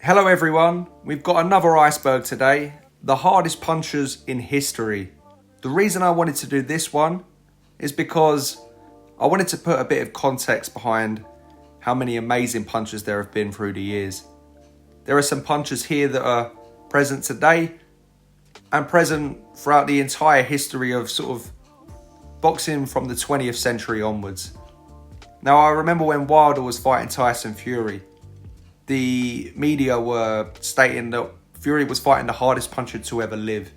Hello everyone, we've got another Iceberg today, the hardest punchers in history. The reason I wanted to do this one is because I wanted to put a bit of context behind how many amazing punchers there have been through the years. There are some punchers here that are present today and present throughout the entire history of sort of boxing from the 20th century onwards. Now, I remember when Wilder was fighting Tyson Fury, the media were stating that Fury was fighting the hardest puncher to ever live.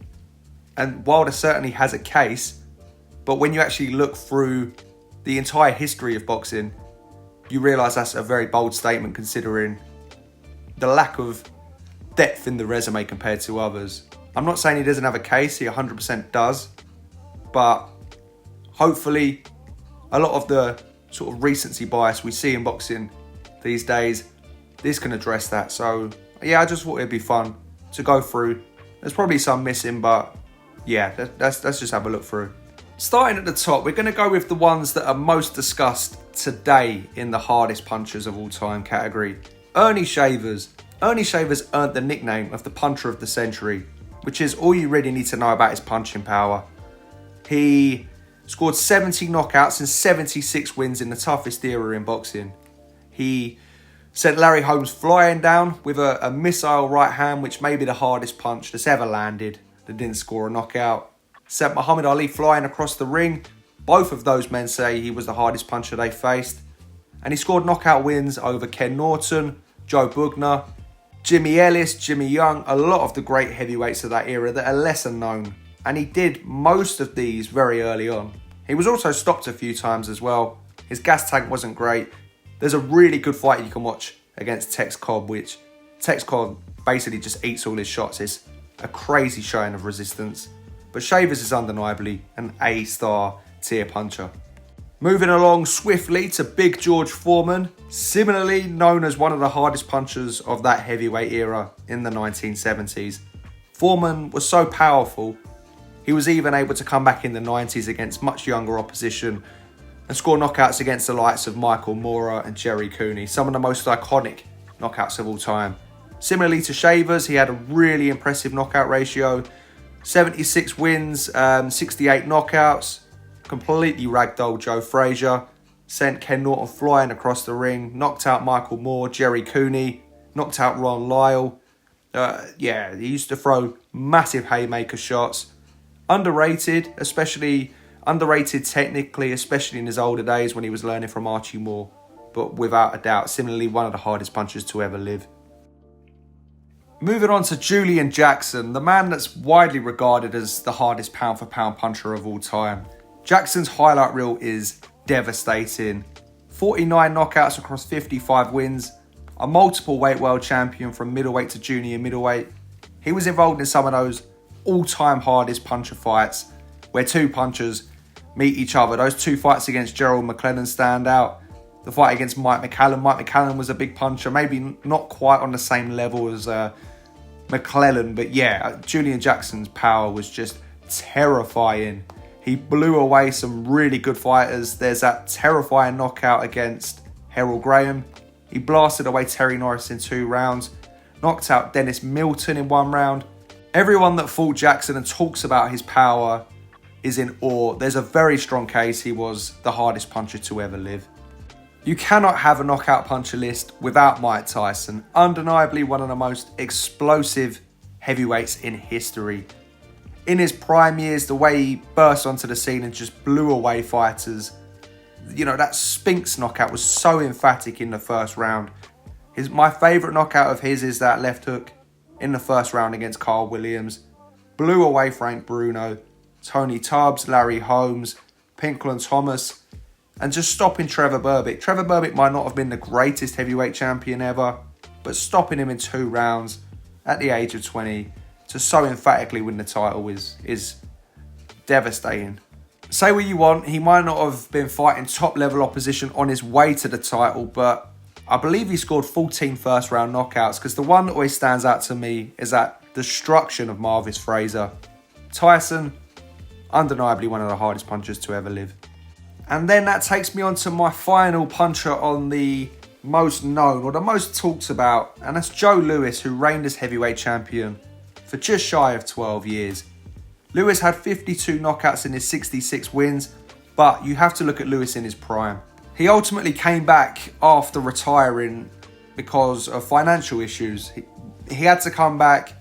And Wilder certainly has a case, but when you actually look through the entire history of boxing, you realise that's a very bold statement considering the lack of depth in the resume compared to others. I'm not saying he doesn't have a case, he 100% does, but hopefully a lot of the sort of recency bias we see in boxing these days, this can address that. So yeah, I just thought it'd be fun to go through. There's probably some missing, but yeah, let's just have a look through. Starting at the top, we're going to go with the ones that are most discussed today in the hardest punchers of all time category. Ernie Chavez. Ernie Chavez earned the nickname of the puncher of the century, which is all you really need to know about his punching power. He scored 70 knockouts and 76 wins in the toughest era in boxing. He sent Larry Holmes flying down with a missile right hand, which may be the hardest punch that's ever landed that didn't score a knockout. Sent Muhammad Ali flying across the ring. Both of those men say he was the hardest puncher they faced. And he scored knockout wins over Ken Norton, Joe Bugner, Jimmy Ellis, Jimmy Young, a lot of the great heavyweights of that era that are lesser known. And he did most of these very early on. He was also stopped a few times as well. His gas tank wasn't great. There's a really good fight you can watch against Tex Cobb, which Tex Cobb basically just eats all his shots. It's a crazy showing of resistance. But Chavez is undeniably an A-star tier puncher. Moving along swiftly to Big George Foreman, similarly known as one of the hardest punchers of that heavyweight era in the 1970s. Foreman was so powerful, he was even able to come back in the 90s against much younger opposition and score knockouts against the likes of Michael Moorer and Jerry Cooney, some of the most iconic knockouts of all time. Similarly to Chavez, he had a really impressive knockout ratio, 76 wins, 68 knockouts, completely ragdolled Joe Frazier, sent Ken Norton flying across the ring, knocked out Michael Moore, Jerry Cooney, knocked out Ron Lyle. He used to throw massive haymaker shots. Underrated technically, especially in his older days when he was learning from Archie Moore, but without a doubt, similarly one of the hardest punchers to ever live. Moving on to Julian Jackson, the man that's widely regarded as the hardest pound-for-pound puncher of all time. Jackson's highlight reel is devastating. 49 knockouts across 55 wins, a multiple weight world champion from middleweight to junior middleweight. He was involved in some of those all-time hardest puncher fights where two punchers meet each other. Those two fights against Gerald McClellan stand out. The fight against Mike McCallum. Mike McCallum was a big puncher, maybe not quite on the same level as McClellan, but yeah, Julian Jackson's power was just terrifying. He blew away some really good fighters. There's that terrifying knockout against Harold Graham. He blasted away Terry Norris in 2 rounds, knocked out Dennis Milton in 1 round. Everyone that fought Jackson and talks about his power is in awe. There's a very strong case he was the hardest puncher to ever live. You cannot have a knockout puncher list without Mike Tyson, undeniably one of the most explosive heavyweights in history. In his prime years, the way he burst onto the scene and just blew away fighters. You know, that Spinks knockout was so emphatic in the first round. My favourite knockout of his is that left hook in the first round against Carl Williams. Blew away Frank Bruno, Tony Tubbs, Larry Holmes, Pinkland Thomas, and just stopping Trevor Berbick. Trevor Berbick might not have been the greatest heavyweight champion ever, but stopping him in 2 rounds at the age of 20 to so emphatically win the title is devastating. Say what you want, he might not have been fighting top level opposition on his way to the title, but I believe he scored 14 first round knockouts, because the one that always stands out to me is that destruction of Marvis Fraser. Tyson, undeniably one of the hardest punchers to ever live. And then that takes me on to my final puncher on the most known, or the most talked about, and that's Joe Louis, who reigned as heavyweight champion for just shy of 12 years. Louis had 52 knockouts in his 66 wins, but you have to look at Louis in his prime. He ultimately came back after retiring because of financial issues. He had to come back.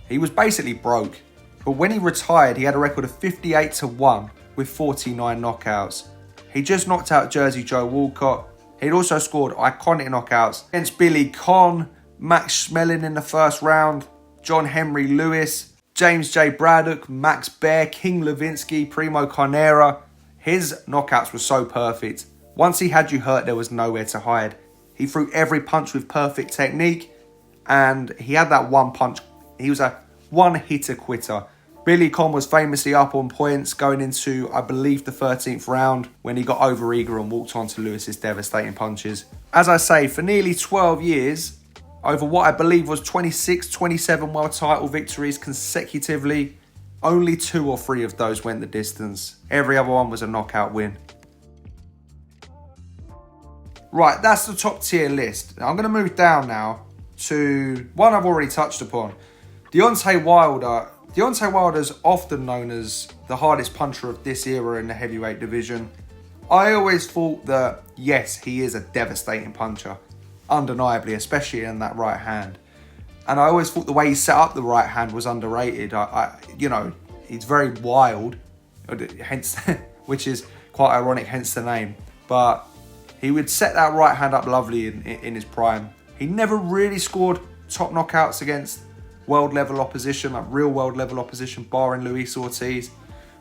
He was basically broke. But when he retired, he had a record of 58-1 with 49 knockouts. He just knocked out Jersey Joe Walcott. He'd also scored iconic knockouts against Billy Conn, Max Schmeling in the first round, John Henry Lewis, James J. Braddock, Max Baer, King Levinsky, Primo Carnera. His knockouts were so perfect. Once he had you hurt, there was nowhere to hide. He threw every punch with perfect technique, and he had that one punch. He was a one-hitter quitter. Billy Conn was famously up on points going into, I believe, the 13th round when he got overeager and walked onto Lewis's devastating punches. As I say, for nearly 12 years, over what I believe was 26, 27 world title victories consecutively, only 2 or 3 of those went the distance. Every other one was a knockout win. Right, that's the top tier list. Now, I'm going to move down now to one I've already touched upon. Deontay Wilder. Deontay Wilder's often known as the hardest puncher of this era in the heavyweight division. I always thought that, yes, he is a devastating puncher. Undeniably, especially in that right hand. And I always thought the way he set up the right hand was underrated. He's very wild, hence, which is quite ironic, hence the name. But he would set that right hand up lovely in his prime. He never really scored top knockouts against world level opposition, like real world level opposition, barring Luis Ortiz.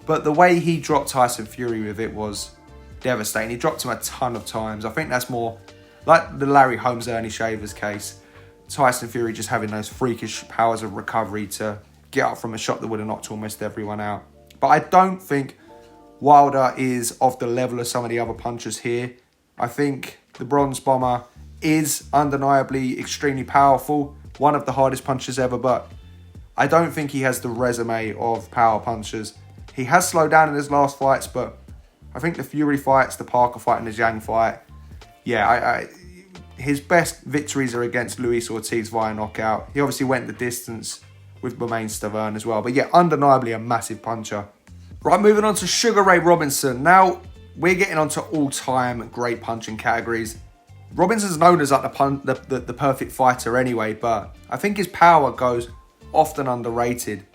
But the way he dropped Tyson Fury with it was devastating. He dropped him a ton of times. I think that's more like the Larry Holmes, Ernie Chavez case. Tyson Fury just having those freakish powers of recovery to get up from a shot that would have knocked almost everyone out. But I don't think Wilder is of the level of some of the other punchers here. I think the Bronze Bomber is undeniably extremely powerful, one of the hardest punchers ever, but I don't think he has the resume of power punchers. He has slowed down in his last fights, but I think the Fury fights, the Parker fight and the Zhang fight, his best victories are against Luis Ortiz via knockout. He obviously went the distance with Bermane Stavern as well, but yeah, undeniably a massive puncher. Right, moving on to Sugar Ray Robinson. Now, we're getting onto all-time great punching categories. Robinson's known as like the perfect fighter anyway, but I think his power goes often underrated.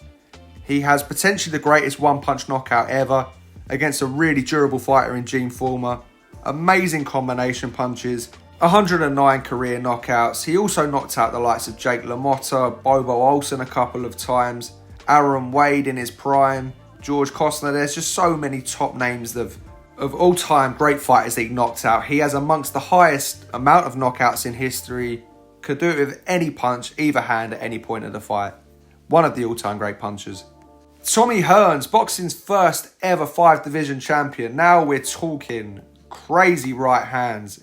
He has potentially the greatest one-punch knockout ever against a really durable fighter in Gene Fullmer. Amazing combination punches, 109 career knockouts. He also knocked out the likes of Jake LaMotta, Bobo Olsen a couple of times, Aaron Wade in his prime, George Costner. There's just so many top names of all-time great fighters that he knocked out. He has amongst the highest amount of knockouts in history. Could do it with any punch, either hand at any point of the fight. One of the all-time great punchers. Tommy Hearns, boxing's first ever 5-division champion. Now we're talking crazy right hands.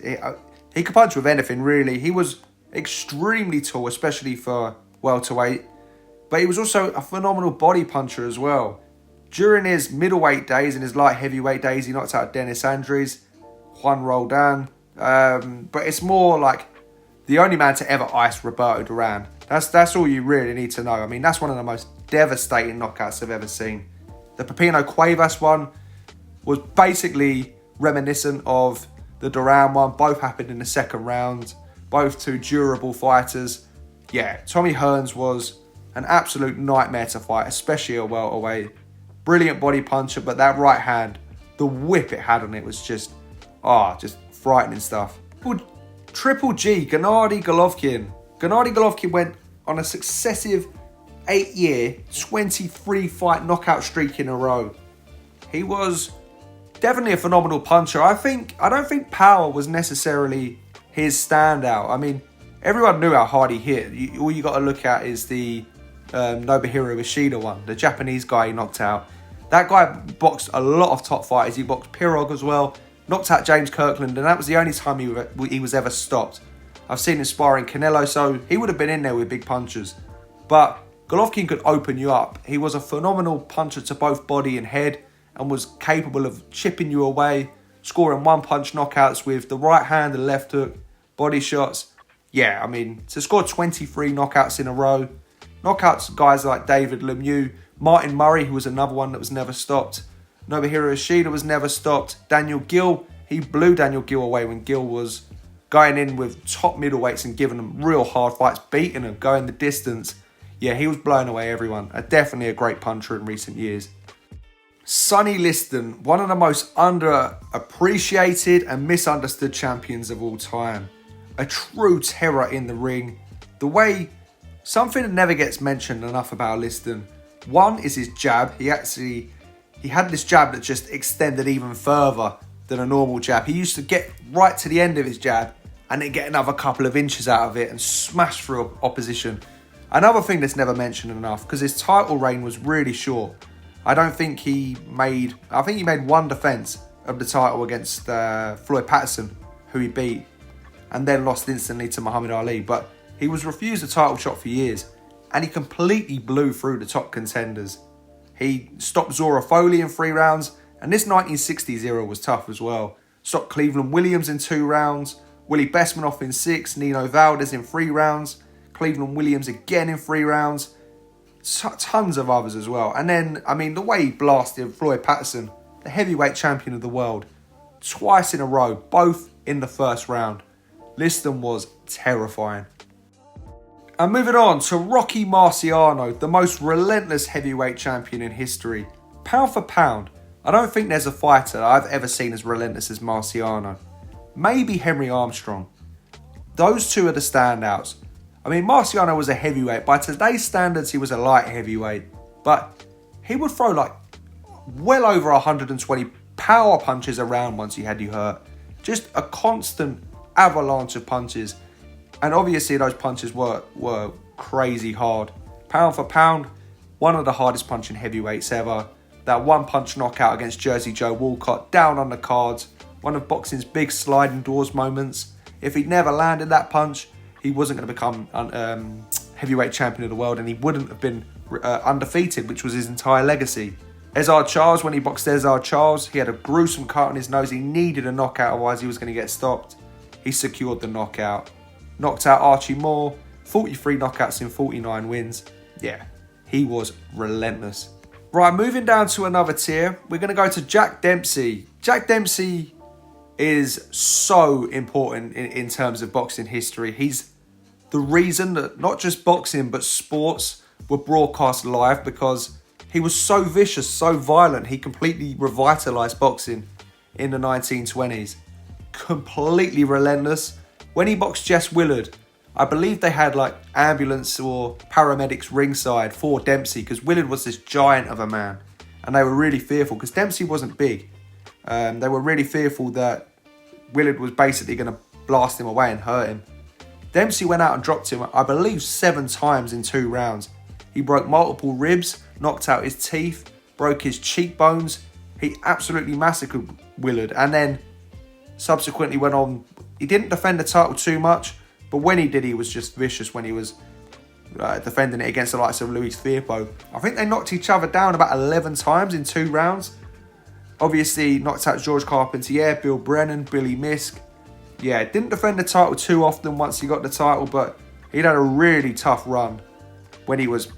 He could punch with anything, really. He was extremely tall, especially for welterweight. But he was also a phenomenal body puncher as well. During his middleweight days and his light heavyweight days, he knocked out Dennis Andrews, Juan Roldan. But it's more like the only man to ever ice Roberto Duran. That's all you really need to know. I mean, that's one of the most devastating knockouts I've ever seen. The Pepino Cuevas one was basically reminiscent of the Duran one. Both happened in the second round. Both two durable fighters. Yeah, Tommy Hearns was an absolute nightmare to fight, especially a welterweight. Brilliant body puncher, but that right hand, the whip it had on it was just frightening stuff. Triple G, Gennady Golovkin. Gennady Golovkin went on a successive 8-year, 23-fight knockout streak in a row. He was definitely a phenomenal puncher. I don't think power was necessarily his standout. I mean, everyone knew how hard he hit. All you got to look at is the Nobuhiro Ishida one, the Japanese guy he knocked out. That guy boxed a lot of top fighters. He boxed Pirog as well, knocked out James Kirkland, and that was the only time he was ever stopped. I've seen him sparring Canelo, so he would have been in there with big punchers. But Golovkin could open you up. He was a phenomenal puncher to both body and head, and was capable of chipping you away, scoring one-punch knockouts with the right hand and left hook, body shots. Yeah, I mean, to score 23 knockouts in a row, knockouts guys like David Lemieux, Martin Murray, who was another one that was never stopped, Nobuhiro Ishida was never stopped, Daniel Gill, he blew Daniel Gill away when Gill was going in with top middleweights and giving them real hard fights, beating them, going the distance. Yeah, he was blowing away everyone. Definitely a great puncher in recent years. Sonny Liston, one of the most underappreciated and misunderstood champions of all time. A true terror in the ring. The way, something that never gets mentioned enough about Liston. One is his jab. He had this jab that just extended even further than a normal jab. He used to get right to the end of his jab and then get another couple of inches out of it and smash through opposition. Another thing that's never mentioned enough, because his title reign was really short. I think he made one defence of the title against Floyd Patterson, who he beat, and then lost instantly to Muhammad Ali. But he was refused a title shot for years, and he completely blew through the top contenders. He stopped Zora Foley in 3 rounds, and this 1960s era was tough as well. Stopped Cleveland Williams in 2 rounds, Willie Besmanoff in 6, Nino Valdez in 3 rounds, Cleveland Williams again in 3 rounds, tons of others as well. And then, I mean, the way he blasted Floyd Patterson, the heavyweight champion of the world, twice in a row, both in the first round. Liston was terrifying. And moving on to Rocky Marciano, the most relentless heavyweight champion in history. Pound for pound, I don't think there's a fighter I've ever seen as relentless as Marciano. Maybe Henry Armstrong. Those two are the standouts. I mean, Marciano was a heavyweight. By today's standards, he was a light heavyweight. But he would throw like well over 120 power punches around once he had you hurt. Just a constant avalanche of punches. And obviously those punches were crazy hard. Pound for pound, one of the hardest punching heavyweights ever. That one punch knockout against Jersey Joe Walcott, down on the cards. One of boxing's big sliding doors moments. If he'd never landed that punch, he wasn't going to become heavyweight champion of the world, and he wouldn't have been undefeated, which was his entire legacy. Ezard Charles, when he boxed Ezard Charles, he had a gruesome cut on his nose. He needed a knockout, otherwise he was going to get stopped. He secured the knockout. Knocked out Archie Moore, 43 knockouts in 49 wins. Yeah, he was relentless. Right, moving down to another tier, we're going to go to Jack Dempsey. Jack Dempsey is so important in terms of boxing history. He's the reason that not just boxing but sports were broadcast live, because he was so vicious, so violent. He completely revitalised boxing in the 1920s. Completely relentless. When he boxed Jess Willard, I believe they had like ambulance or paramedics ringside for Dempsey, because Willard was this giant of a man, and they were really fearful because Dempsey wasn't big. They were really fearful that Willard was basically going to blast him away and hurt him. Dempsey went out and dropped him, I believe, 7 times in 2 rounds. He broke multiple ribs, knocked out his teeth, broke his cheekbones. He absolutely massacred Willard, and then subsequently went on. He didn't defend the title too much, but when he did, he was just vicious when he was defending it against the likes of Luis Firpo. I think they knocked each other down about 11 times in 2 rounds. Obviously, knocked out George Carpentier, Bill Brennan, Billy Misk. Yeah, didn't defend the title too often once he got the title, but he'd had a really tough run when he was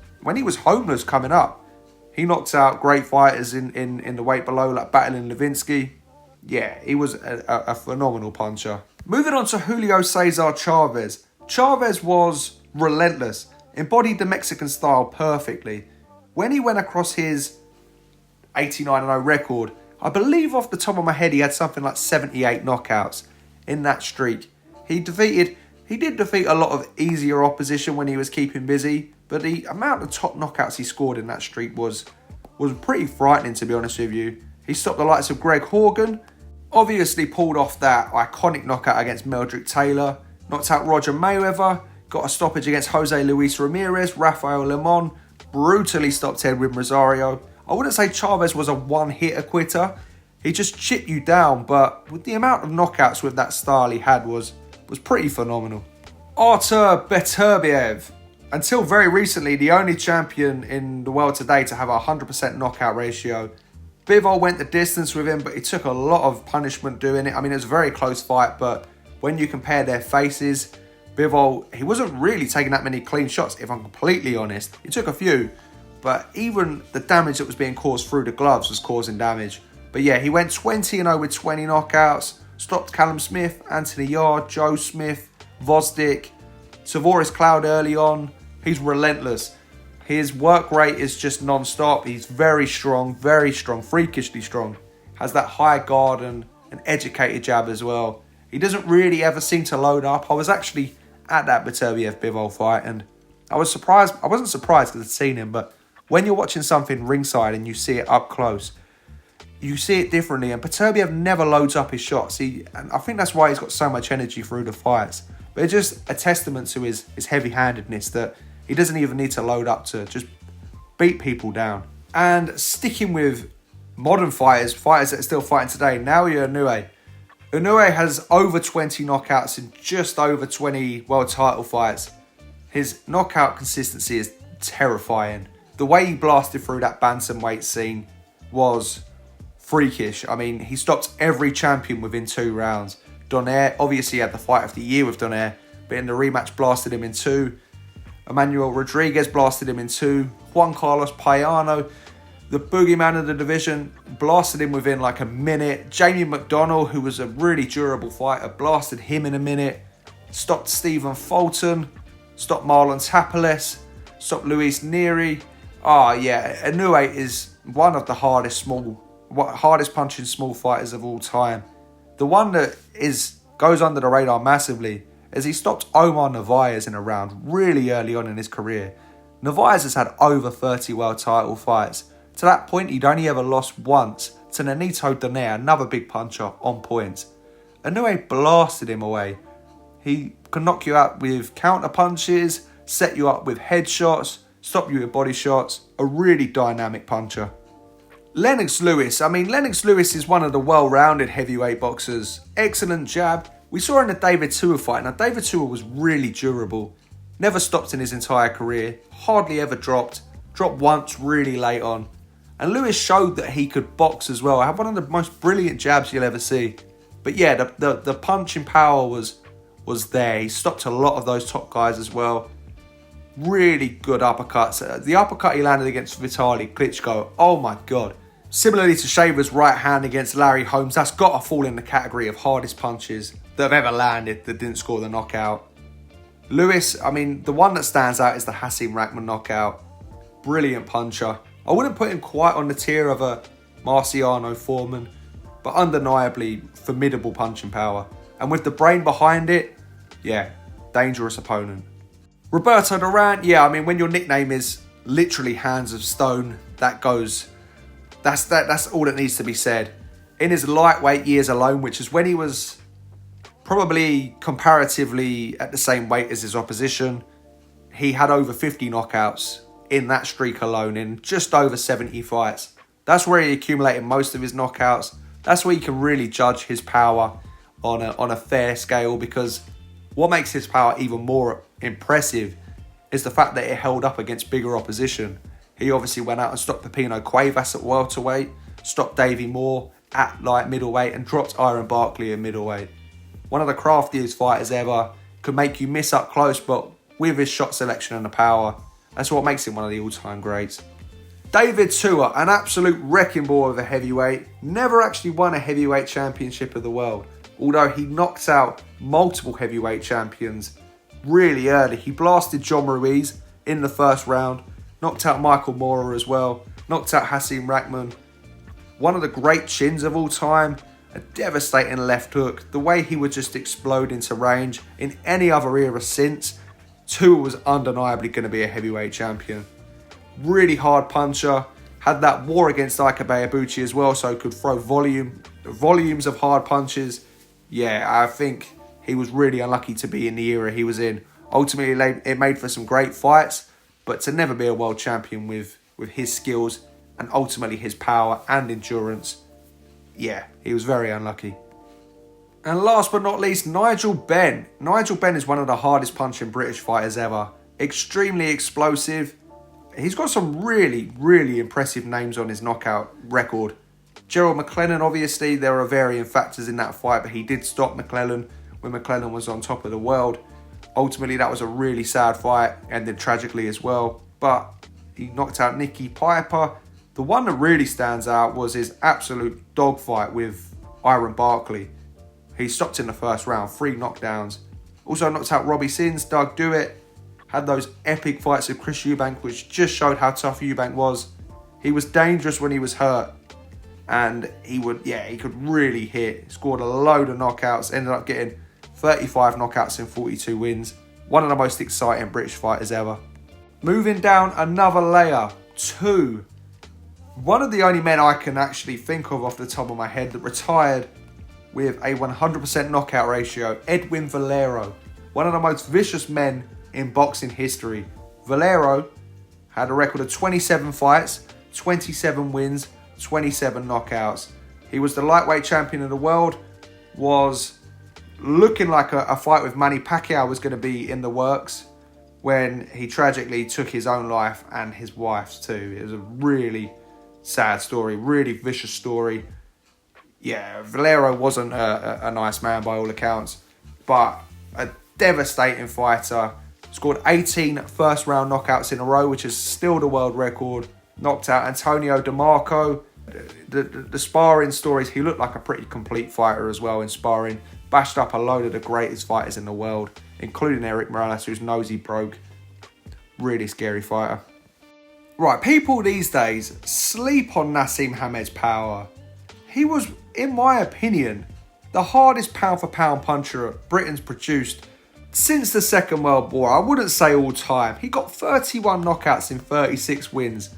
homeless coming up. He knocked out great fighters in the weight below, like Battling Levinsky. Yeah, he was a phenomenal puncher. Moving on to Julio Cesar Chavez. Chavez was relentless, embodied the Mexican style perfectly. When he went across his 89-0 record, I believe off the top of my head he had something like 78 knockouts in that streak. He did defeat a lot of easier opposition when he was keeping busy, but the amount of top knockouts he scored in that streak was pretty frightening, to be honest with you. He stopped the likes of Greg Horgan, obviously pulled off that iconic knockout against Meldrick Taylor, knocked out Roger Mayweather, got a stoppage against Jose Luis Ramirez, Rafael Lemon, brutally stopped Edwin Rosario. I wouldn't say Chavez was a one-hitter quitter. He just chipped you down, but with the amount of knockouts with that style he had was pretty phenomenal. Artur Beterbiev. Until very recently, the only champion in the world today to have a 100% knockout ratio. Bivol went the distance with him, but he took a lot of punishment doing it. I mean, it was a very close fight, but when you compare their faces, Bivol, he wasn't really taking that many clean shots, if I'm completely honest. He took a few, but even the damage that was being caused through the gloves was causing damage. But yeah, he went 20-0 with 20 knockouts, stopped Callum Smith, Anthony Yarde, Joe Smith, Vosdick, Savoris Cloud early on. He's relentless. His work rate is just non-stop. He's very strong, freakishly strong. Has that high guard and an educated jab as well. He doesn't really ever seem to load up. I was actually at that Beterbiev Bivol fight and I was surprised. I wasn't surprised because I'd seen him, but when you're watching something ringside and you see it up close, you see it differently. And Beterbiev never loads up his shots. And I think that's why he's got so much energy through the fights. But it's just a testament to his heavy-handedness that he doesn't even need to load up to just beat people down. And sticking with modern fighters that are still fighting today, Naoya Inoue. Inoue has over 20 knockouts in just over 20 world title fights. His knockout consistency is terrifying. The way he blasted through that bantamweight scene was freakish. I mean, he stopped every champion within 2 rounds. Donaire obviously had the fight of the year with Donaire, but in the rematch blasted him in 2. Emmanuel Rodriguez blasted him in 2. Juan Carlos Payano, the boogeyman of the division, blasted him within like a minute. Jamie McDonnell, who was a really durable fighter, blasted him in a minute. Stopped Stephen Fulton, stopped Marlon Tapales, stopped Luis Neri. Inoue is one of the hardest punching small fighters of all time. The one that goes under the radar massively is he stopped Omar Narvaez in a round really early on in his career. Narvaez has had over 30 world title fights. To that point, he'd only ever lost once to Nonito Donaire, another big puncher on points. Inoue blasted him away. He can knock you out with counter punches, set you up with headshots, stop you with body shots. A really dynamic puncher. Lennox Lewis. Lennox Lewis is one of the well-rounded heavyweight boxers. Excellent jab. We saw in the David Tua fight. Now, David Tua was really durable. Never stopped in his entire career. Hardly ever dropped. Dropped once really late on. And Lewis showed that he could box as well. I had one of the most brilliant jabs you'll ever see. But yeah, the punching power was there. He stopped a lot of those top guys as well. Really good uppercuts. The uppercut he landed against Vitaly Klitschko, oh my God. Similarly to Chavez' right hand against Larry Holmes, that's got to fall in the category of hardest punches that have ever landed that didn't score the knockout. Lewis, the one that stands out is the Nassim Hamed knockout. Brilliant puncher. I wouldn't put him quite on the tier of a Marciano Foreman, but undeniably formidable punching power. And with the brain behind it, yeah, dangerous opponent. Roberto Duran, when your nickname is literally Hands of Stone, that's all that needs to be said. In his lightweight years alone, which is when he was probably comparatively at the same weight as his opposition, he had over 50 knockouts in that streak alone in just over 70 fights. That's where he accumulated most of his knockouts. That's where you can really judge his power on a fair scale, because what makes his power even more impressive is the fact that it held up against bigger opposition. He obviously went out and stopped Pepino Cuevas at welterweight, stopped Davey Moore at light middleweight, and dropped Iron Barkley at middleweight. One of the craftiest fighters ever. Could make you miss up close, but with his shot selection and the power, that's what makes him one of the all-time greats. David Tua, an absolute wrecking ball of a heavyweight, never actually won a heavyweight championship of the world, although he knocked out multiple heavyweight champions really early. He blasted John Ruiz in the first round, knocked out Michael Moorer as well, knocked out Nassim Hamed. One of the great chins of all time, a devastating left hook. The way he would just explode into range in any other era since, Tua was undeniably going to be a heavyweight champion. Really hard puncher, had that war against Ike Bayabuchi as well, so could throw volumes of hard punches. Yeah, I think he was really unlucky to be in the era he was in. Ultimately, it made for some great fights, but to never be a world champion with his skills and ultimately his power and endurance, yeah, he was very unlucky. And last but not least, Nigel Benn. Nigel Benn is one of the hardest punching British fighters ever. Extremely explosive. He's got some really, really impressive names on his knockout record. Gerald McClellan, obviously, there are varying factors in that fight, but he did stop McClellan when McClellan was on top of the world. Ultimately, that was a really sad fight, ended tragically as well. But he knocked out Nicky Piper. The one that really stands out was his absolute dogfight with Iron Barkley. He stopped in the first round, 3 knockdowns. Also knocked out Robbie Sins, Doug Dewitt. Had those epic fights with Chris Eubank, which just showed how tough Eubank was. He was dangerous when he was hurt. And he could really hit. Scored a load of knockouts. Ended up getting 35 knockouts in 42 wins. One of the most exciting British fighters ever. Moving down another layer, 2. One of the only men I can actually think of off the top of my head that retired with a 100% knockout ratio, Edwin Valero. One of the most vicious men in boxing history. Valero had a record of 27 fights, 27 wins, 27 knockouts. He was the lightweight champion of the world, was looking like a fight with Manny Pacquiao was going to be in the works when he tragically took his own life and his wife's too. It was a really sad story, really vicious story. Yeah, Valero wasn't a nice man by all accounts, but a devastating fighter. Scored 18 first round knockouts in a row, which is still the world record. Knocked out Antonio DeMarco. The sparring stories, he looked like a pretty complete fighter as well in sparring. Bashed up a load of the greatest fighters in the world, including Eric Morales, whose nose he broke. Really scary fighter. Right, people these days sleep on Nassim Hamed's power. He was, in my opinion, the hardest pound-for-pound puncher Britain's produced since the Second World War. I wouldn't say all time. He got 31 knockouts in 36 wins.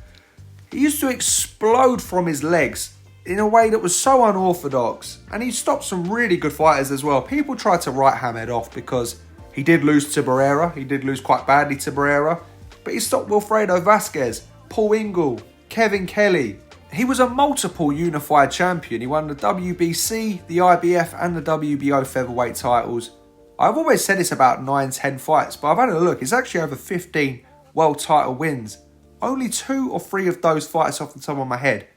He used to explode from his legs in a way that was so unorthodox. And he stopped some really good fighters as well. People tried to write Hamed off because he did lose to Barrera. He did lose quite badly to Barrera. But he stopped Wilfredo Vasquez, Paul Ingle, Kevin Kelly. He was a multiple unified champion. He won the WBC, the IBF and the WBO featherweight titles. I've always said it's about 9-10 fights, but I've had a look. It's actually over 15 world title wins. Only 2 or 3 of those fights off the top of my head.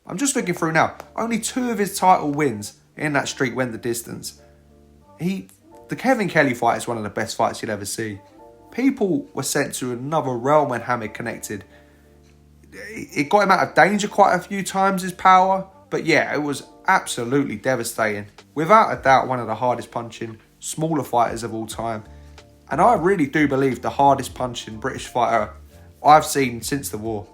I'm just looking through now. Only 2 of his title wins in that streak went the distance. The Kevin Kelly fight is one of the best fights you'll ever see. People were sent to another realm when Hamed connected. It got him out of danger quite a few times, his power. But yeah, it was absolutely devastating. Without a doubt, one of the hardest punching, smaller fighters of all time. And I really do believe the hardest punching British fighter I've seen since the war.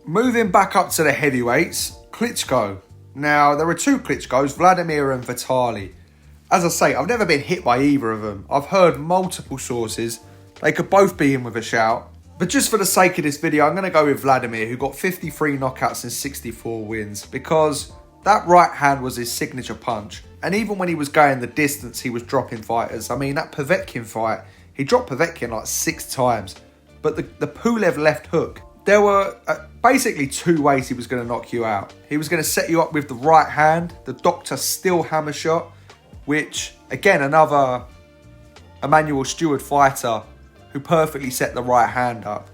Moving back up to the heavyweights, Klitschko. Now, there are 2 Klitschkos, Vladimir and Vitaly. As I say, I've never been hit by either of them. I've heard multiple sources. They could both be in with a shout. But just for the sake of this video, I'm going to go with Vladimir, who got 53 knockouts and 64 wins, because that right hand was his signature punch. And even when he was going the distance, he was dropping fighters. I mean, that Povetkin fight, he dropped Povetkin like 6 times. But the Pulev left hook, there were basically 2 ways he was going to knock you out. He was going to set you up with the right hand, the Dr. Still hammer shot, which, again, another Emmanuel Stewart fighter who perfectly set the right hand up.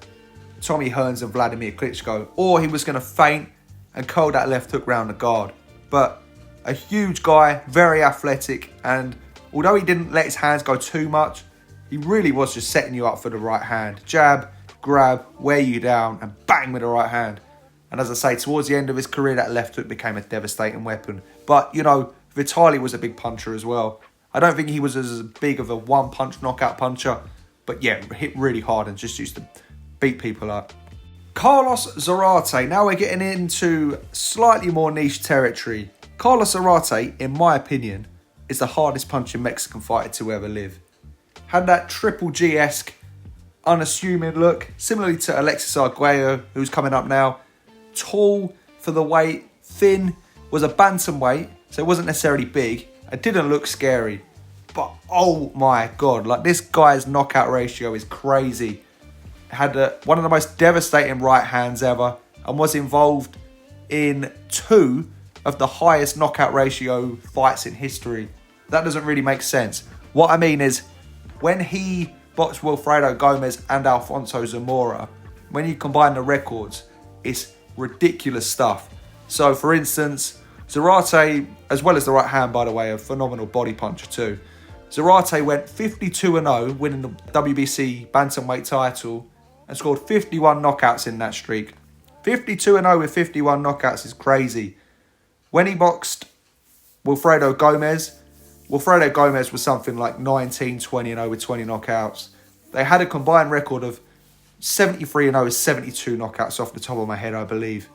Tommy Hearns and Vladimir Klitschko. Or he was going to feint and curl that left hook round the guard. But a huge guy, very athletic, and although he didn't let his hands go too much, he really was just setting you up for the right hand. Jab, grab, wear you down, and bang with the right hand. And as I say, towards the end of his career, that left hook became a devastating weapon. But, you know, Vitaly was a big puncher as well. I don't think he was as big of a one-punch knockout puncher, but yeah, hit really hard and just used to beat people up. Carlos Zarate. Now we're getting into slightly more niche territory. Carlos Zarate, in my opinion, is the hardest punching Mexican fighter to ever live. Had that Triple G-esque, unassuming look, similarly to Alexis Arguello, who's coming up now. Tall for the weight, thin, was a bantamweight, so it wasn't necessarily big. It didn't look scary, but oh my God, like this guy's knockout ratio is crazy. Had one of the most devastating right hands ever and was involved in 2 of the highest knockout ratio fights in history. That doesn't really make sense. What I mean is, when he boxed Wilfredo Gomez and Alfonso Zamora, when you combine the records, it's ridiculous stuff. So, for instance, Zarate, as well as the right hand, by the way, a phenomenal body puncher too. Zarate went 52-0, winning the WBC bantamweight title, and scored 51 knockouts in that streak. 52-0 with 51 knockouts is crazy. When he boxed Wilfredo Gomez was something like 19-20-0 with 20 knockouts. They had a combined record of 73-0 with 72 knockouts off the top of my head, I believe.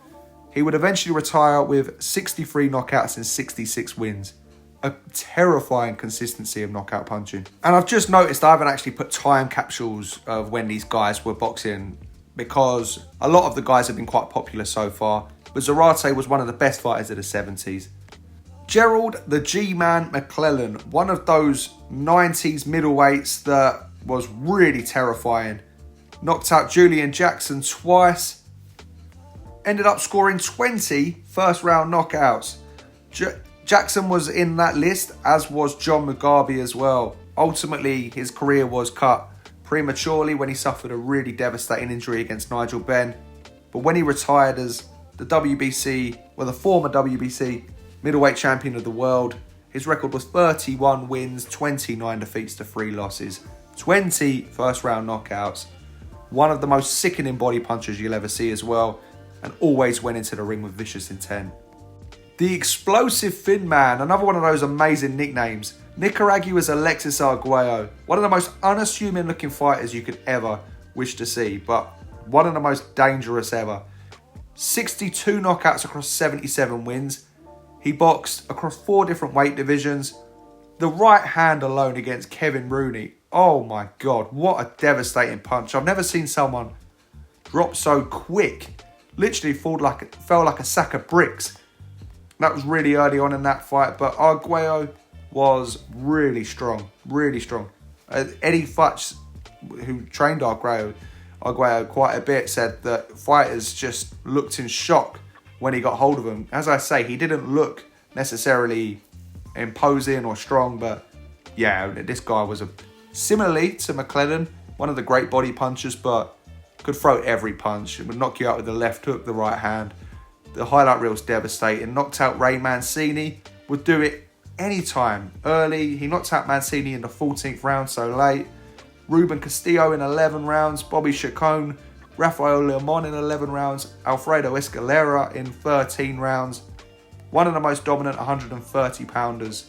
He would eventually retire with 63 knockouts and 66 wins. A terrifying consistency of knockout punching. And I've just noticed I haven't actually put time capsules of when these guys were boxing, because a lot of the guys have been quite popular so far, but Zarate was one of the best fighters of the 70s. Gerald the G-Man McClellan, one of those 90s middleweights that was really terrifying. Knocked out Julian Jackson twice. Ended up scoring 20 first round knockouts. Jackson was in that list, as was John Mugabe as well. Ultimately, his career was cut prematurely when he suffered a really devastating injury against Nigel Benn. But when he retired as the the former WBC middleweight champion of the world, his record was 31 wins, 29 defeats to 3 losses, 20 first round knockouts. One of the most sickening body punchers you'll ever see as well, and always went into the ring with vicious intent. The Explosive Thin Man, another one of those amazing nicknames. Nicaragua's Alexis Arguello, one of the most unassuming looking fighters you could ever wish to see, but one of the most dangerous ever. 62 knockouts across 77 wins. He boxed across 4 different weight divisions. The right hand alone against Kevin Rooney. Oh my God, what a devastating punch. I've never seen someone drop so quick. Literally fell like a sack of bricks. That was really early on in that fight, but Arguello was really strong, really strong. Eddie Futch, who trained Arguello quite a bit, said that fighters just looked in shock when he got hold of him. As I say, he didn't look necessarily imposing or strong, but yeah, this guy was similarly to McClellan, one of the great body punchers, but could throw every punch. It would knock you out with the left hook, the right hand. The highlight reel's devastating. Knocked out Ray Mancini, would do it anytime. Early, he knocked out Mancini in the 14th round, so late. Ruben Castillo in 11 rounds, Bobby Chacon, Rafael Leomon in 11 rounds, Alfredo Escalera in 13 rounds. One of the most dominant 130-pounders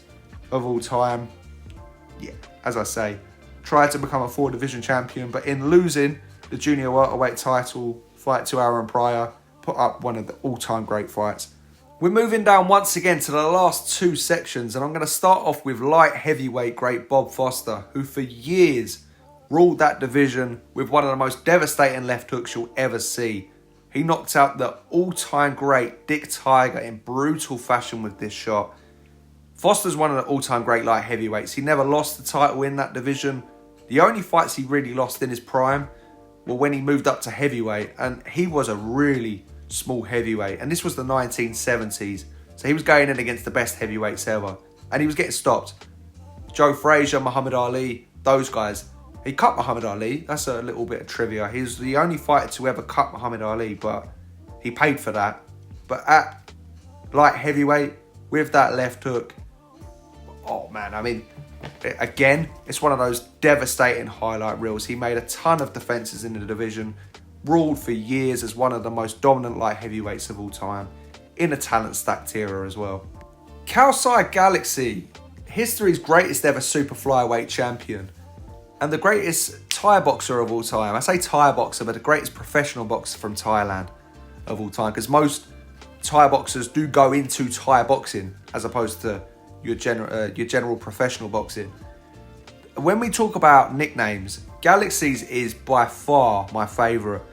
of all time. Yeah, as I say, tried to become a 4-division champion, but in losing the junior welterweight title fight to Aaron Pryor, put up one of the all-time great fights. We're moving down once again to the last 2 sections, and I'm going to start off with light heavyweight great Bob Foster, who for years ruled that division with one of the most devastating left hooks you'll ever see. He knocked out the all-time great Dick Tiger in brutal fashion with this shot. Foster's one of the all-time great light heavyweights. He never lost the title in that division. The only fights he really lost in his prime were when he moved up to heavyweight, and he was a really small heavyweight, and this was the 1970s, so he was going in against the best heavyweights ever, and he was getting stopped. Joe Frazier, Muhammad Ali, those guys. He cut Muhammad Ali. That's a little bit of trivia. He was the only fighter to ever cut Muhammad Ali, but he paid for that. But at light heavyweight, with that left hook, oh man, I mean, again, it's one of those devastating highlight reels. He made a ton of defenses in the division, ruled for years as one of the most dominant light heavyweights of all time, in a talent-stacked era as well. Kaosai Galaxy, history's greatest ever super flyweight champion, and the greatest Thai boxer of all time. I say Thai boxer, but the greatest professional boxer from Thailand of all time, because most Thai boxers do go into Thai boxing as opposed to your general professional boxing. When we talk about nicknames, Galaxy's is by far my favourite.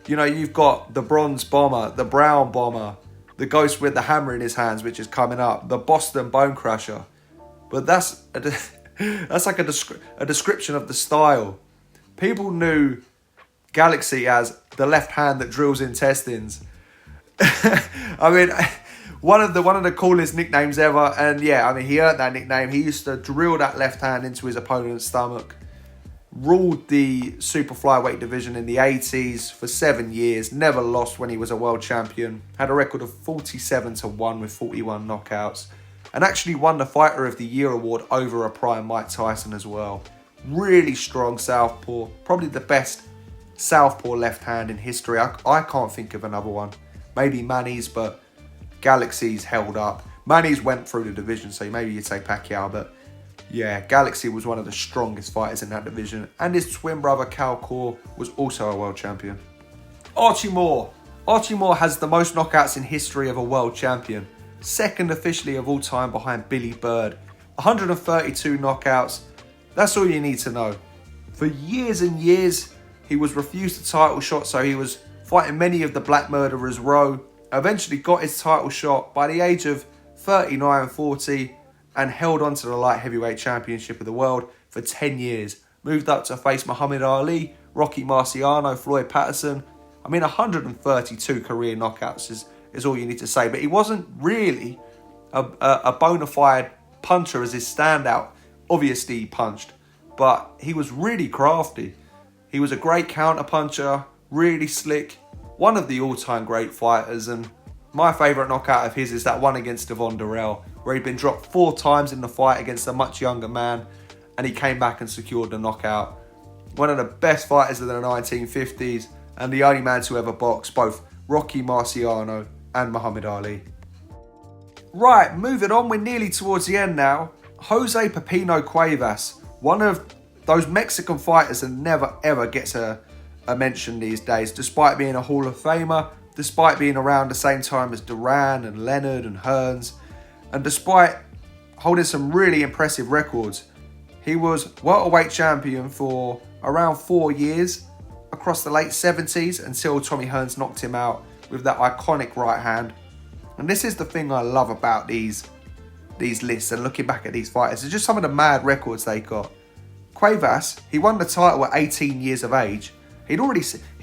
You know, you've got the Bronze Bomber, the Brown Bomber, the Ghost with the Hammer in his hands, which is coming up, the Boston Bone Crusher. But that's like a description of the style. People knew Galaxy as the left hand that drills intestines. I mean, one of the coolest nicknames ever. And yeah, I mean, he earned that nickname. He used to drill that left hand into his opponent's stomach. Ruled the super flyweight division in the 80s for 7 years. Never lost when he was a world champion. Had a record of 47-1 with 41 knockouts. and actually won the Fighter of the Year award over a prime Mike Tyson as well. Really strong southpaw, probably the best southpaw left hand in history. I can't think of another one. Maybe Manny's, but Galaxy's held up. Manny's went through the division, so maybe you'd say Pacquiao, but yeah, Galaxy was one of the strongest fighters in that division, and his twin brother Cal Core was also a world champion. Archie Moore. Archie Moore has the most knockouts in history of a world champion, second officially of all time behind Billy Bird. 132 knockouts, that's all you need to know. For years and years, he was refused a title shot, so he was fighting many of the Black Murderers Row. Eventually got his title shot by the age of 39, 40, and held on to the light heavyweight championship of the world for 10 years. Moved up to face Muhammad Ali, Rocky Marciano, Floyd Patterson. 132 career knockouts is all you need to say. But he wasn't really a bona fide puncher as his standout. Obviously he punched, but he was really crafty. He was a great counter puncher, really slick. One of the all-time great fighters, and my favourite knockout of his is that one against Devon Durrell, where he'd been dropped 4 times in the fight against a much younger man, and he came back and secured the knockout. One of the best fighters of the 1950s, and the only man to ever box both Rocky Marciano and Muhammad Ali. Right, moving on, we're nearly towards the end now. Jose Pepino Cuevas, one of those Mexican fighters that never ever gets a mention these days, despite being a Hall of Famer, despite being around the same time as Duran and Leonard and Hearns, and despite holding some really impressive records. He was welterweight champion for around 4 years, across the late 70s, until Tommy Hearns knocked him out with that iconic right hand. And this is the thing I love about these lists and looking back at these fighters. It's just some of the mad records they got. Cuevas, he won the title at 18 years of age. He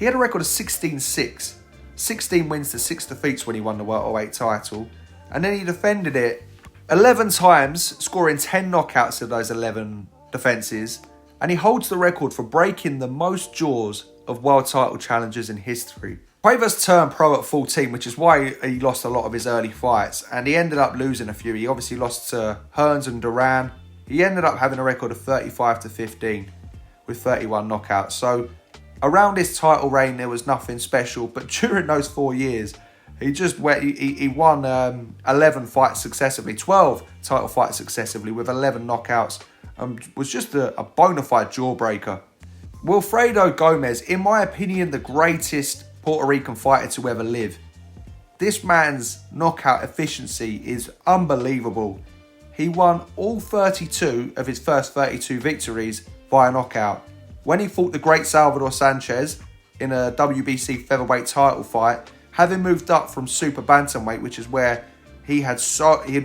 had a record of 16-6. 16 wins to 6 defeats when he won the welterweight title. And then he defended it 11 times, scoring 10 knockouts of those 11 defences. And he holds the record for breaking the most jaws of world title challengers in history. Cuevas turned pro at 14, which is why he lost a lot of his early fights. And he ended up losing a few. He obviously lost to Hearns and Duran. He ended up having a record of 35-15 with 31 knockouts. So around his title reign, there was nothing special. But during those 4 years, he won 11 fights successively, 12 title fights successively with 11 knockouts, and was just a bona fide jawbreaker. Wilfredo Gomez, in my opinion, the greatest Puerto Rican fighter to ever live. This man's knockout efficiency is unbelievable. He won all 32 of his first 32 victories via knockout. When he fought the great Salvador Sanchez in a WBC featherweight title fight, having moved up from super bantamweight, which is where he had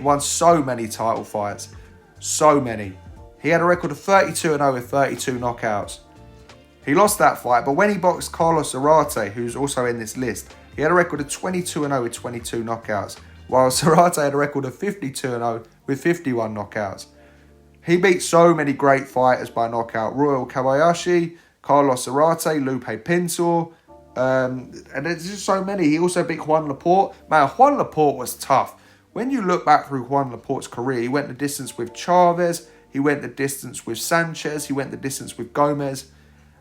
won so many title fights, so many. He had a record of 32-0 with 32 knockouts. He lost that fight, but when he boxed Carlos Zarate, who's also in this list, he had a record of 22-0 with 22 knockouts, while Zarate had a record of 52-0 with 51 knockouts. He beat so many great fighters by knockout: Royal Kobayashi, Carlos Zarate, Lupe Pintor, and there's just so many. He also beat Juan Laporte. Man, Juan Laporte was tough. When you look back through Juan Laporte's career, he went the distance with Chavez, he went the distance with Sanchez, he went the distance with Gomez.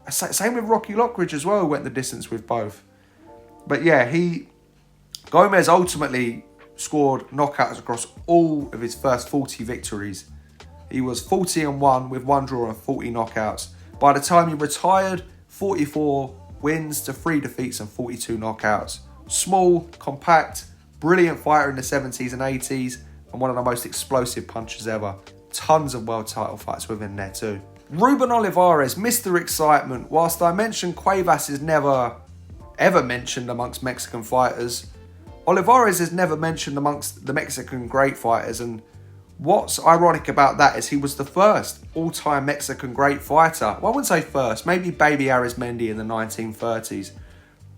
Same with Rocky Lockridge as well, who went the distance with both. But yeah, Gomez ultimately scored knockouts across all of his first 40 victories. He was 40-1 with 1 draw and 40 knockouts. By the time he retired, 44 wins to 3 defeats and 42 knockouts. Small, compact, brilliant fighter in the 70s and 80s, and one of the most explosive punchers ever. Tons of world title fights within there too. Ruben Olivares, Mr. Excitement. Whilst I mentioned Cuevas is never ever mentioned amongst Mexican fighters, Olivares is never mentioned amongst the Mexican great fighters, and what's ironic about that is he was the first all-time Mexican great fighter. Well, I wouldn't say first, maybe Baby Arizmendi in the 1930s.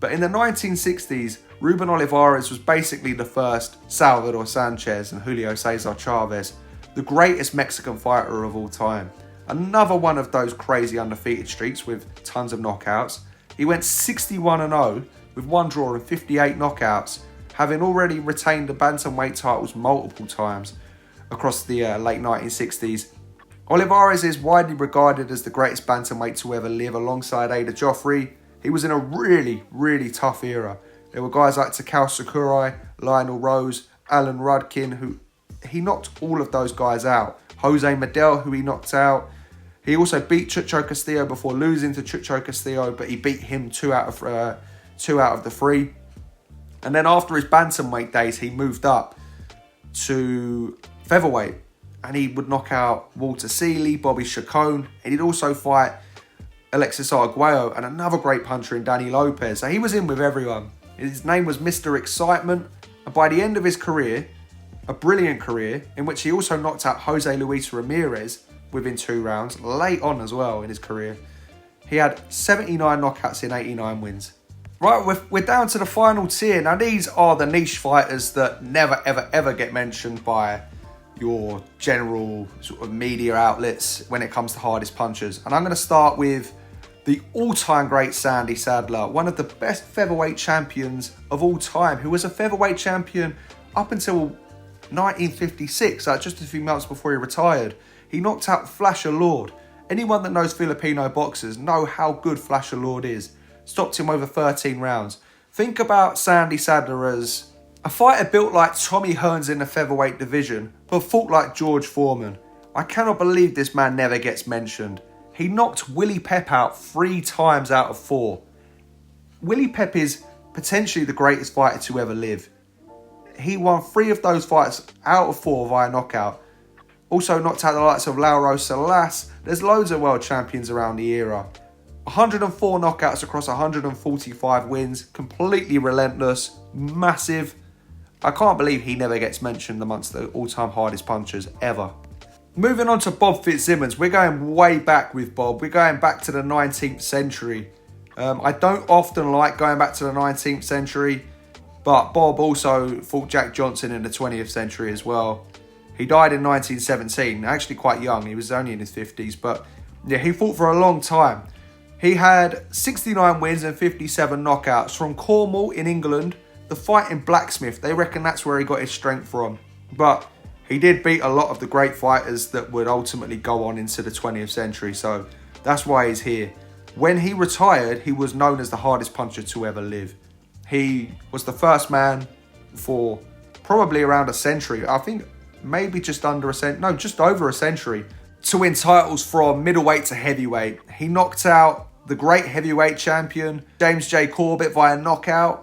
But in the 1960s, Ruben Olivares was basically the first Salvador Sanchez and Julio Cesar Chavez, the greatest Mexican fighter of all time. Another one of those crazy undefeated streaks with tons of knockouts. He went 61-0 with 1 draw and 58 knockouts, having already retained the bantamweight titles multiple times. across the late 1960s. Olivares is widely regarded as the greatest bantamweight to ever live alongside Ada Joffrey. He was in a really, really tough era. There were guys like Takao Sakurai, Lionel Rose, Alan Rudkin, who he knocked all of those guys out. Jose Medel, who he knocked out. He also beat Chucho Castillo before losing to Chucho Castillo, but he beat him two out of the three. And then after his bantamweight days, he moved up to featherweight. And he would knock out Walter Seeley, Bobby Chacon, and he'd also fight Alexis Arguello and another great puncher in Danny Lopez. So he was in with everyone. His name was Mr. Excitement. And by the end of his career, a brilliant career, in which he also knocked out Jose Luis Ramirez within 2 rounds, late on as well in his career, he had 79 knockouts in 89 wins. Right, we're down to the final tier. Now, these are the niche fighters that never, ever, ever get mentioned by your general sort of media outlets when it comes to hardest punchers. And I'm going to start with the all-time great Sandy Sadler, one of the best featherweight champions of all time, who was a featherweight champion up until 1956, just a few months before he retired. He knocked out Flasher Lord. Anyone that knows Filipino boxers know how good Flasher Lord is. Stopped him over 13 rounds. Think about Sandy Sadler as a fighter built like Tommy Hearns in the featherweight division, but fought like George Foreman. I cannot believe this man never gets mentioned. He knocked Willie Pep out 3 times out of 4. Willie Pep is potentially the greatest fighter to ever live. He won 3 of those fights out of 4 via knockout. Also knocked out the likes of Lauro Salas. There's loads of world champions around the era. 104 knockouts across 145 wins. Completely relentless. Massive. I can't believe he never gets mentioned amongst the all-time hardest punchers ever. Moving on to Bob Fitzsimmons. We're going way back with Bob. We're going back to the 19th century. I don't often like going back to the 19th century, but Bob also fought Jack Johnson in the 20th century as well. He died in 1917, actually quite young. He was only in his 50s, but yeah, he fought for a long time. He had 69 wins and 57 knockouts from Cornwall in England. The Fighting Blacksmith, they reckon that's where he got his strength from. But he did beat a lot of the great fighters that would ultimately go on into the 20th century, so that's why he's here. When he retired, he was known as the hardest puncher to ever live. He was the first man for probably around a century, I think maybe just over a century, to win titles from middleweight to heavyweight. He knocked out the great heavyweight champion, James J. Corbett, via knockout.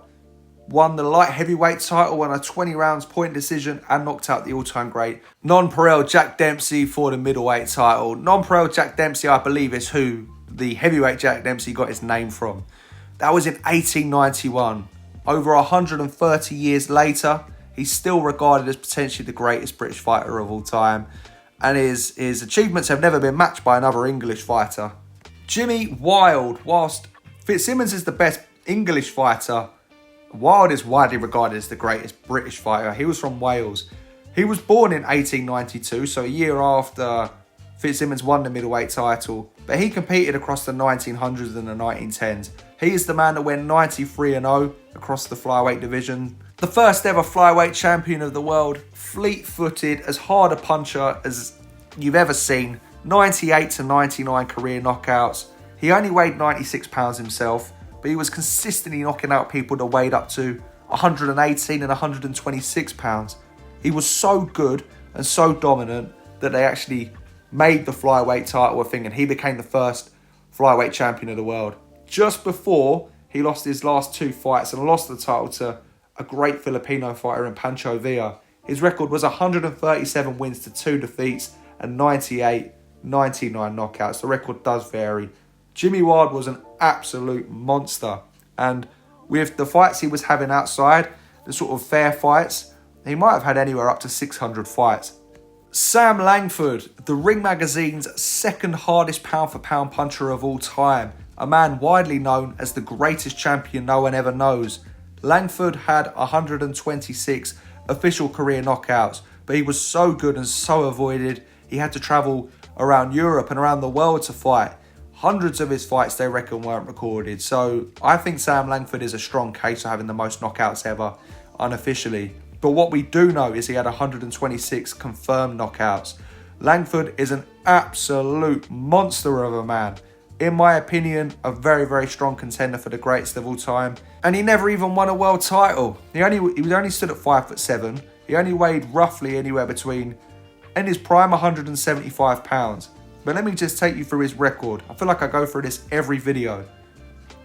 Won the light heavyweight title, won a 20 rounds point decision, and knocked out the all-time great non-Perel Jack Dempsey for the middleweight title. Non-Perel Jack Dempsey, I believe, is who the heavyweight Jack Dempsey got his name from. That was in 1891. Over 130 years later, he's still regarded as potentially the greatest British fighter of all time, and his achievements have never been matched by another English fighter. Jimmy Wilde, whilst Fitzsimmons is the best English fighter, Wilde is widely regarded as the greatest British fighter. He was from Wales. He was born in 1892, so a year after Fitzsimmons won the middleweight title, but he competed across the 1900s and the 1910s. He is the man that went 93-0 across the flyweight division. The first ever flyweight champion of the world, fleet-footed, as hard a puncher as you've ever seen. 98 to 99 career knockouts. He only weighed 96 pounds himself, but he was consistently knocking out people that weighed up to 118 and 126 pounds. He was so good and so dominant that they actually made the flyweight title a thing, and he became the first flyweight champion of the world. Just before he lost his last 2 fights and lost the title to a great Filipino fighter in Pancho Villa. His record was 137 wins to 2 defeats and 99 knockouts. The record does vary. Jimmy Wilde was an absolute monster, and with the fights he was having outside, the sort of fair fights, he might have had anywhere up to 600 fights. Sam Langford, the Ring Magazine's second hardest pound-for-pound puncher of all time, a man widely known as the greatest champion no one ever knows. Langford had 126 official career knockouts, but he was so good and so avoided, he had to travel around Europe and around the world to fight. Hundreds of his fights, they reckon, weren't recorded. So I think Sam Langford is a strong case for having the most knockouts ever, unofficially. But what we do know is he had 126 confirmed knockouts. Langford is an absolute monster of a man. In my opinion, a very, very strong contender for the greatest of all time. And he never even won a world title. He was only stood at 5'7". He only weighed roughly anywhere between, in his prime, 175 pounds. But let me just take you through his record. I feel like I go through this every video.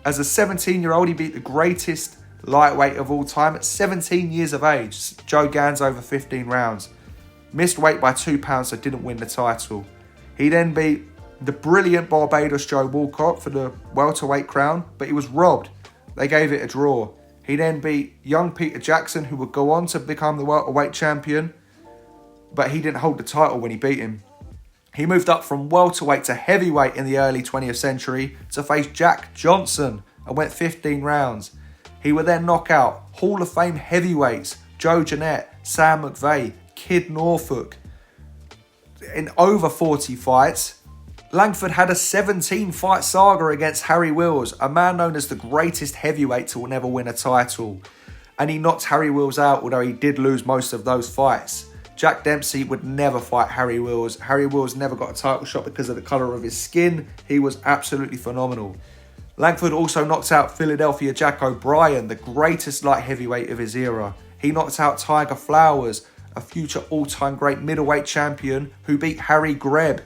As a 17-year-old, he beat the greatest lightweight of all time at 17 years of age, Joe Gans, over 15 rounds. Missed weight by 2 pounds, so didn't win the title. He then beat the brilliant Barbados Joe Walcott for the welterweight crown, but he was robbed. They gave it a draw. He then beat young Peter Jackson, who would go on to become the welterweight champion, but he didn't hold the title when he beat him. He moved up from welterweight to heavyweight in the early 20th century to face Jack Johnson and went 15 rounds. He would then knock out Hall of Fame heavyweights Joe Jeanette, Sam McVeigh, Kid Norfolk in over 40 fights. Langford had a 17-fight saga against Harry Wills, a man known as the greatest heavyweight to never win a title. And he knocked Harry Wills out, although he did lose most of those fights. Jack Dempsey would never fight Harry Wills. Harry Wills never got a title shot because of the colour of his skin. He was absolutely phenomenal. Langford also knocked out Philadelphia Jack O'Brien, the greatest light heavyweight of his era. He knocked out Tiger Flowers, a future all-time great middleweight champion who beat Harry Greb.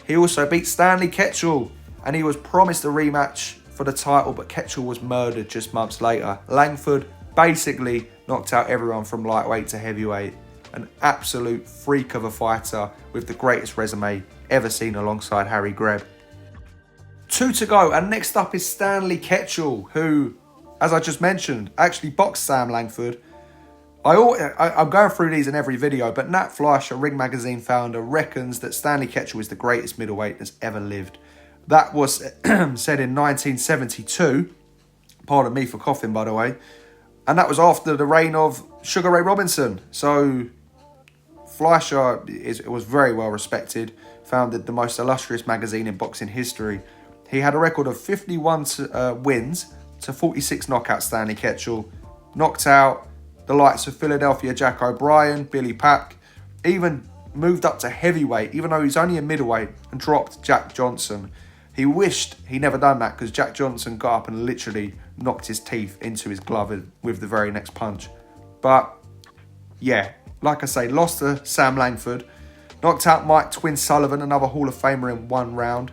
He also beat Stanley Ketchel, and he was promised a rematch for the title, but Ketchel was murdered just months later. Langford basically knocked out everyone from lightweight to heavyweight. An absolute freak of a fighter with the greatest resume ever seen alongside Harry Greb. 2 to go, and next up is Stanley Ketchel, who, as I just mentioned, actually boxed Sam Langford. I'm going through these in every video, but Nat Fleischer, Ring Magazine founder, reckons that Stanley Ketchel is the greatest middleweight that's ever lived. That was said in 1972. Pardon me for coughing, by the way. And that was after the reign of Sugar Ray Robinson. So Fleischer was very well respected, founded the most illustrious magazine in boxing history. He had a record of 51 wins to 46 knockouts, Stanley Ketchel. Knocked out the likes of Philadelphia Jack O'Brien, Billy Pack, even moved up to heavyweight, even though he's only a middleweight, and dropped Jack Johnson. He wished he never done that because Jack Johnson got up and literally knocked his teeth into his glove with the very next punch. But yeah, like I say, lost to Sam Langford. Knocked out Mike Twin Sullivan, another Hall of Famer, in 1 round.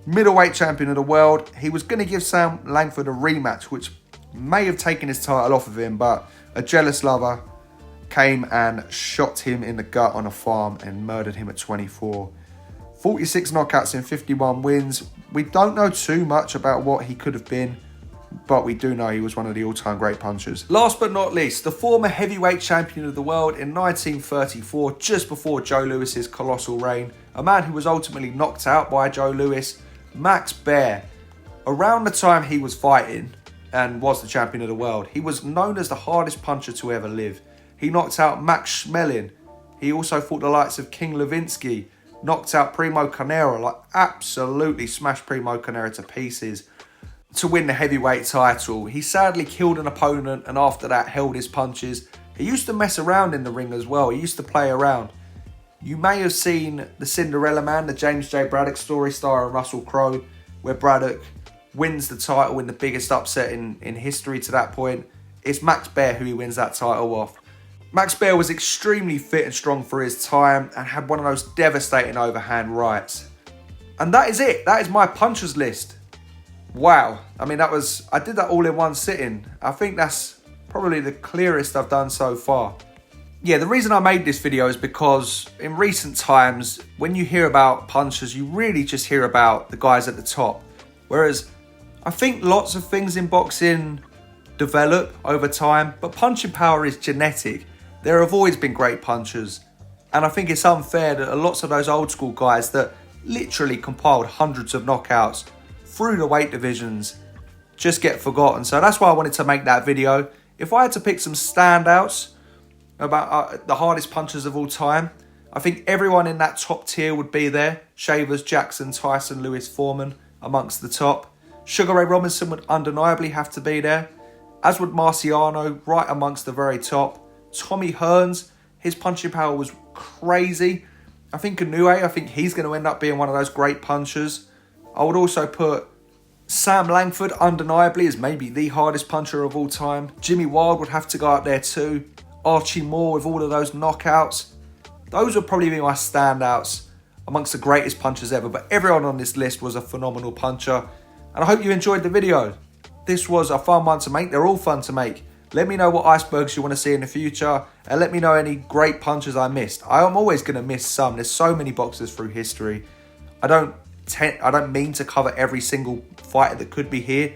Middleweight champion of the world. He was going to give Sam Langford a rematch, which may have taken his title off of him, but a jealous lover came and shot him in the gut on a farm and murdered him at 24. 46 knockouts in 51 wins. We don't know too much about what he could have been, but we do know he was one of the all-time great punchers. Last but not least, the former heavyweight champion of the world in 1934, just before Joe Lewis's colossal reign, a man who was ultimately knocked out by Joe Lewis, Max Baer. Around the time he was fighting and was the champion of the world, he was known as the hardest puncher to ever live. He knocked out Max Schmeling. He also fought the likes of King Levinsky, knocked out Primo Carnera, like absolutely smashed Primo Carnera to pieces to win the heavyweight title. He sadly killed an opponent and after that held his punches. He used to mess around in the ring as well. He used to play around. You may have seen the Cinderella Man, the James J. Braddock story starring Russell Crowe, where Braddock wins the title in the biggest upset in history to that point. It's Max Baer who he wins that title off. Max Baer was extremely fit and strong for his time and had one of those devastating overhand rights. And that is it. That is my punchers list. Wow. I mean, I did that all in one sitting. I think that's probably the clearest I've done so far. Yeah, the reason I made this video is because in recent times, when you hear about punchers, you really just hear about the guys at the top. Whereas I think lots of things in boxing develop over time, but punching power is genetic. There have always been great punchers. And I think it's unfair that lots of those old school guys that literally compiled hundreds of knockouts through the weight divisions just get forgotten. So that's why I wanted to make that video. If I had to pick some standouts about the hardest punchers of all time, I think everyone in that top tier would be there. Chavez, Jackson, Tyson, Lewis, Foreman amongst the top. Sugar Ray Robinson would undeniably have to be there, as would Marciano, right amongst the very top. Tommy Hearns, his punching power was crazy. I think Inoue, I think he's going to end up being one of those great punchers. I would also put Sam Langford, undeniably, as maybe the hardest puncher of all time. Jimmy Wild would have to go up there too. Archie Moore with all of those knockouts. Those would probably be my standouts amongst the greatest punchers ever. But everyone on this list was a phenomenal puncher. And I hope you enjoyed the video. This was a fun one to make. They're all fun to make. Let me know what icebergs you want to see in the future. And let me know any great punches I missed. I am always going to miss some. There's so many boxers through history. I don't mean to cover every single fighter that could be here.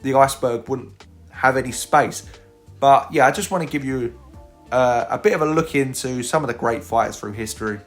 The iceberg wouldn't have any space. But yeah, I just want to give you a bit of a look into some of the great fighters through history.